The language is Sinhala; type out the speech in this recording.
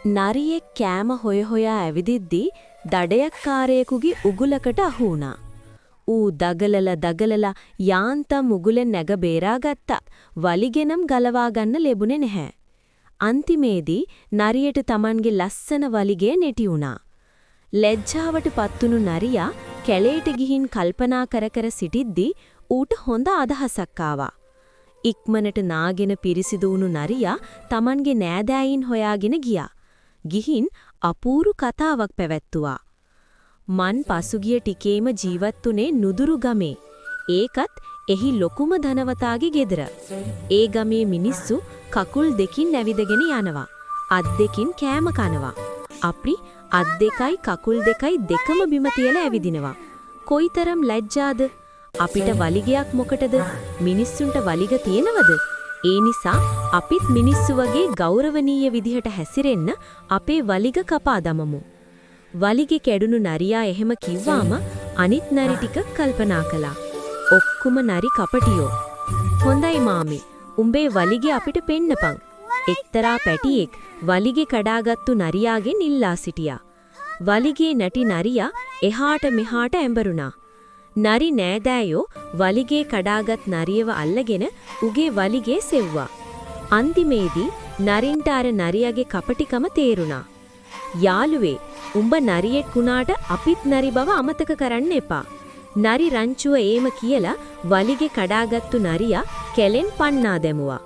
නරියෙක් කෑම හොය හොයා ඇවිදිද්දී දඩයක්කාරයෙකුගේ උගුලකට අහු වුණා. ඌ දගලලා යාන්තම් උගුලෙන් නැග බේරාගත්තා. වලිගෙනම් ගලවා ගන්න ලැබුණේ නැහැ. අන්තිමේදී නරියට Tamanගේ ලස්සන වලිගය නැටි වුණා. ලැජ්ජාවට පත්තුණු නරියා කැලේට ගිහින් කල්පනා කර සිටිද්දී ඌට හොඳ අදහසක් ආවා. ඉක්මනට නාගෙන පිරිසිදු වුණු නරියා Tamanගේ නෑදෑයින් හොයාගෙන ගියා. ගිහින් අපූරු කතාවක් පැවැත්තුවා. මන් පසුගිය ටිකේම ජීවත්ුනේ නුදුරු ගමේ. ඒකත් එහි ලොකුම ධනවතාගේ ගෙදර. ඒ ගමේ මිනිස්සු කකුල් දෙකින් ඇවිදගෙන යනවා. අත් දෙකින් කෑම කනවා. අපි අත් දෙකයි කකුල් දෙකයි දෙකම බිම තියලා ඇවිදිනවා. කොයිතරම් ලැජ්ජාද? අපිට වලිගයක් මොකටද? මිනිස්සුන්ට වලිග තියෙනවද? ඒ නිසා අපිත් මිනිස්සු වගේ ගෞරවනීය විදිහට හැසිරෙන්න අපේ වලිග කපා දමමු. වලිගෙ කැඩුණු නරියා එහෙම කිව්වාම අනිත් නරි ටික කල්පනා කළා. ඔක්කොම නරි කපටියෝ. හොඳයි මාමි, උඹේ වලිගෙ අපිට පෙන්නපන්. එක්තරා පැටියෙක් වලිගෙ කඩාගත්තු නරියාගෙන් ඉල්ලා සිටියා. වලිගේ නැටි නරියා එහාට මෙහාට ඇඹරුණා. නරි නෑදෑයෝ වලිගේ කඩාගත් නරියව අල්ලගෙන උගේ වලිගේ සෙව්වා. අන්තිමේදී නරින්ට අර නරියාගේ කපටිකම තේරුණා. යාළුවේ, උඹ නරියෙක් වුණාට අපිත් නරි බව අමතක කරන්න එපා. නරි රංචුව ඒම කියලා වලිගේ කඩාගත්තු නරියා කැලෙන් පන්නා දැමුවා.